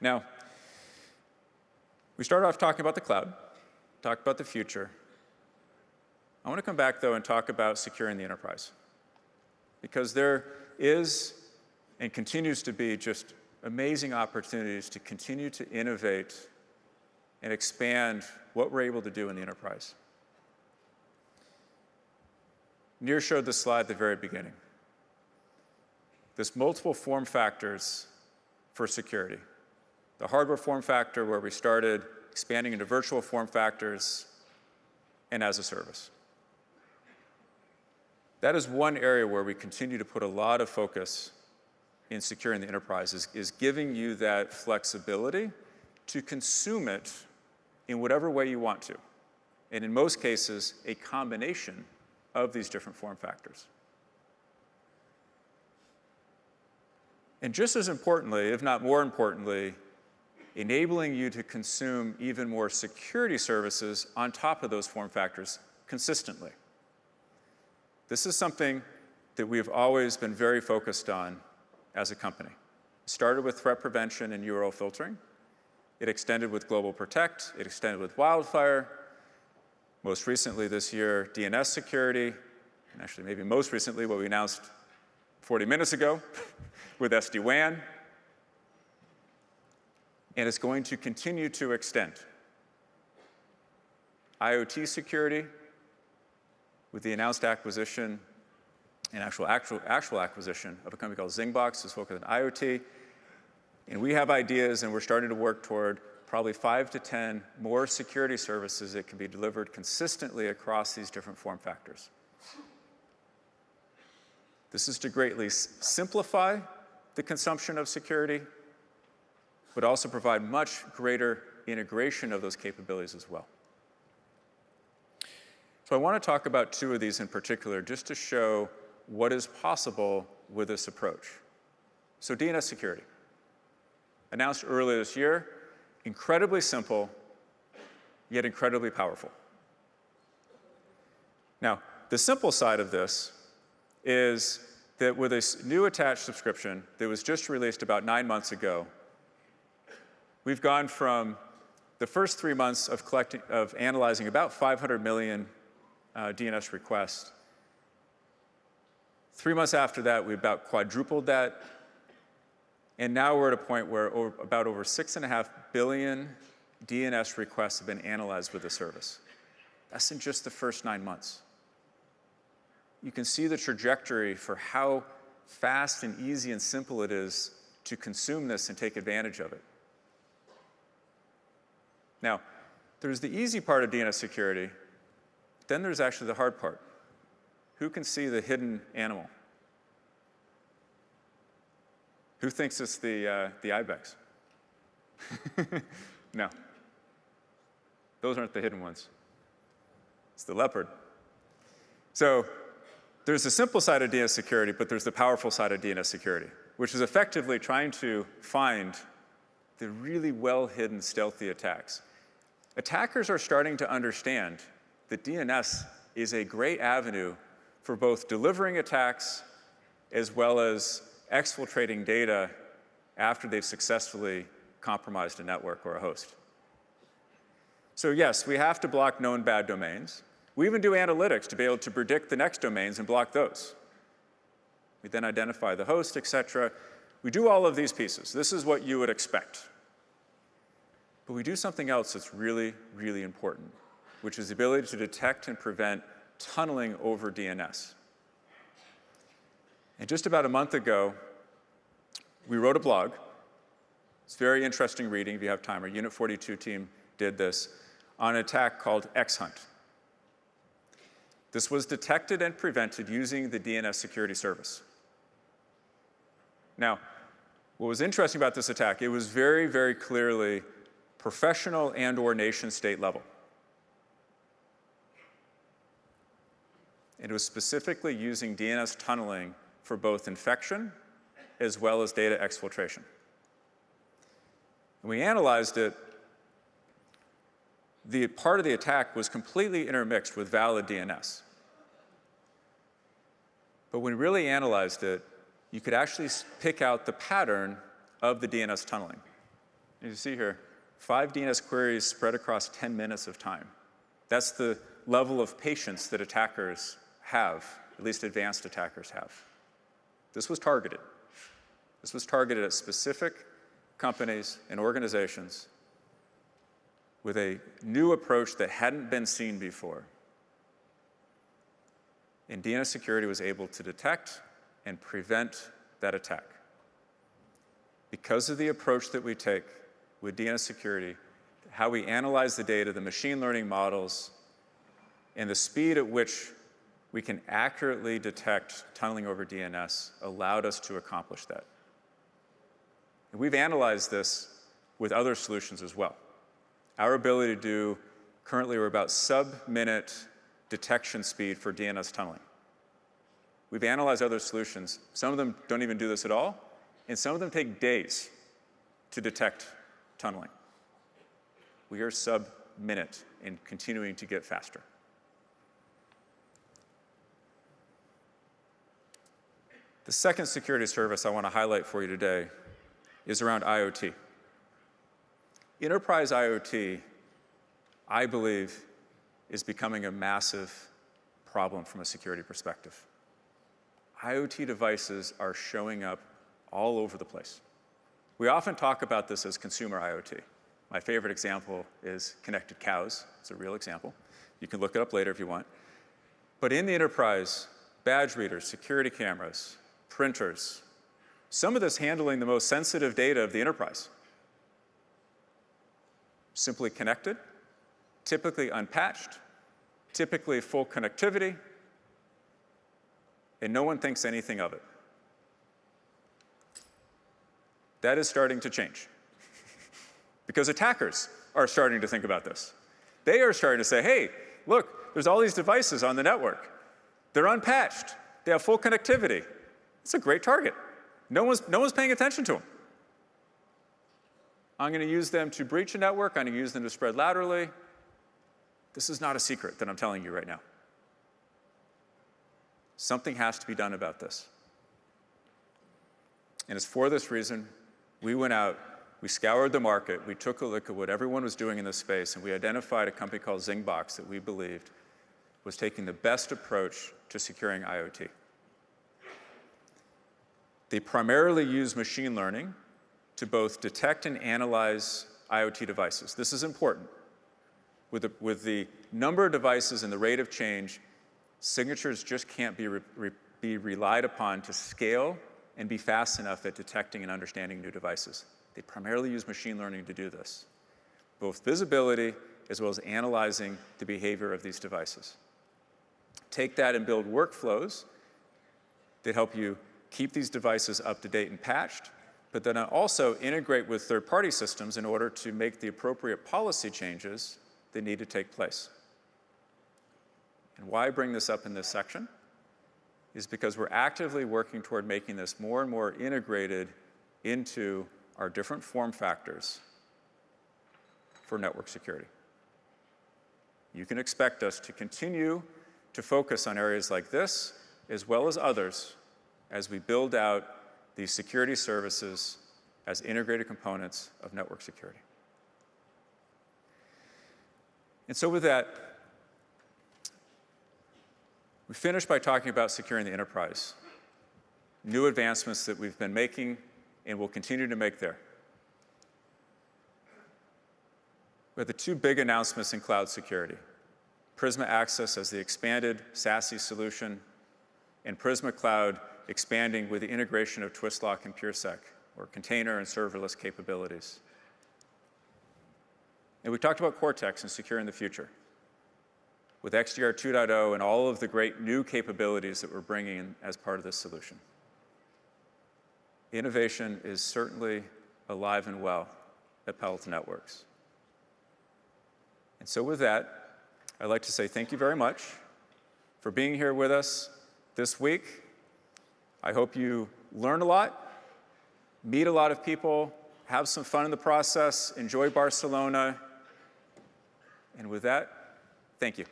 Now, we started off talking about the cloud, talked about the future. I want to come back, though, and talk about securing the enterprise. Because there is and continues to be just amazing opportunities to continue to innovate and expand what we're able to do in the enterprise. Nir showed this slide at the very beginning. There's multiple form factors for security. The hardware form factor where we started expanding into virtual form factors and as a service. That is one area where we continue to put a lot of focus in securing the enterprise, is giving you that flexibility to consume it in whatever way you want to. And in most cases, a combination of these different form factors. And just as importantly, if not more importantly, enabling you to consume even more security services on top of those form factors consistently. This is something that we've always been very focused on as a company. It started with threat prevention and URL filtering. It extended with Global Protect. It extended with Wildfire. Most recently this year, DNS security. And actually, maybe most recently, what we announced 40 minutes ago with SD-WAN. And it's going to continue to extend. IoT security with the announced acquisition and actual acquisition of a company called Zingbox is focused on IoT. And we have ideas, and we're starting to work toward probably 5 to 10 more security services that can be delivered consistently across these different form factors. This is to greatly simplify the consumption of security, but also provide much greater integration of those capabilities as well. So I want to talk about two of these in particular, just to show what is possible with this approach. So DNS security. Announced earlier this year, incredibly simple, yet incredibly powerful. Now, the simple side of this is that with this new attached subscription that was just released about 9 months ago, we've gone from the first 3 months of analyzing about 500 million DNS requests. 3 months after that, we about quadrupled that. And now we're at a point where about over 6.5 billion DNS requests have been analyzed with the service. That's in just the first 9 months. You can see the trajectory for how fast and easy and simple it is to consume this and take advantage of it. Now, there's the easy part of DNS security. Then there's actually the hard part. Who can see the hidden animal? Who thinks it's the ibex? No. Those aren't the hidden ones. It's the leopard. So there's the simple side of DNS security, but there's the powerful side of DNS security, which is effectively trying to find the really well-hidden stealthy attacks. Attackers are starting to understand that DNS is a great avenue for both delivering attacks as well as exfiltrating data after they've successfully compromised a network or a host. So yes, we have to block known bad domains. We even do analytics to be able to predict the next domains and block those. We then identify the host, et cetera. We do all of these pieces. This is what you would expect. But we do something else that's really, really important, which is the ability to detect and prevent tunneling over DNS. And just about a month ago, we wrote a blog. It's very interesting reading if you have time. Our Unit 42 team did this on an attack called X-Hunt. This was detected and prevented using the DNS security service. Now, what was interesting about this attack, it was very, very clearly professional and/or nation-state level. It was specifically using DNS tunneling for both infection as well as data exfiltration. When we analyzed it, the part of the attack was completely intermixed with valid DNS. But when we really analyzed it, you could actually pick out the pattern of the DNS tunneling. As you see here, 5 DNS queries spread across 10 minutes of time. That's the level of patience that attackers have, at least advanced attackers have. This was targeted. This was targeted at specific companies and organizations with a new approach that hadn't been seen before. And DNS security was able to detect and prevent that attack. Because of the approach that we take with DNS security, how we analyze the data, the machine learning models, and the speed at which we can accurately detect tunneling over DNS allowed us to accomplish that. And we've analyzed this with other solutions as well. Our ability to do, currently we're about sub-minute detection speed for DNS tunneling. We've analyzed other solutions. Some of them don't even do this at all, and some of them take days to detect tunneling. We are sub-minute and continuing to get faster. The second security service I want to highlight for you today is around IoT. Enterprise IoT, I believe, is becoming a massive problem from a security perspective. IoT devices are showing up all over the place. We often talk about this as consumer IoT. My favorite example is connected cows. It's a real example. You can look it up later if you want. But in the enterprise, badge readers, security cameras, printers, some of this handling the most sensitive data of the enterprise. Simply connected, typically unpatched, typically full connectivity, and no one thinks anything of it. That is starting to change because attackers are starting to think about this. They are starting to say, hey, look, there's all these devices on the network. They're unpatched. They have full connectivity. It's a great target. No one's paying attention to them. I'm going to use them to breach a network. I'm going to use them to spread laterally. This is not a secret that I'm telling you right now. Something has to be done about this. And it's for this reason we went out, we scoured the market, we took a look at what everyone was doing in this space, and we identified a company called Zingbox that we believed was taking the best approach to securing IoT. They primarily use machine learning to both detect and analyze IoT devices. This is important. With the number of devices and the rate of change, signatures just can't be relied upon to scale and be fast enough at detecting and understanding new devices. They primarily use machine learning to do this, both visibility as well as analyzing the behavior of these devices. Take that and build workflows that help you keep these devices up to date and patched, but then also integrate with third-party systems in order to make the appropriate policy changes that need to take place. And why I bring this up in this section is because we're actively working toward making this more and more integrated into our different form factors for network security. You can expect us to continue to focus on areas like this, as well as others, as we build out these security services as integrated components of network security. And so with that, we finished by talking about securing the enterprise, new advancements that we've been making and will continue to make there. We have the two big announcements in cloud security: Prisma Access as the expanded SASE solution, and Prisma Cloud expanding with the integration of Twistlock and PureSec, or container and serverless capabilities. And we talked about Cortex and securing the future, with XDR 2.0 and all of the great new capabilities that we're bringing in as part of this solution. Innovation is certainly alive and well at Palo Alto Networks. And so with that, I'd like to say thank you very much for being here with us this week. I hope you learn a lot, meet a lot of people, have some fun in the process, enjoy Barcelona. And with that, thank you.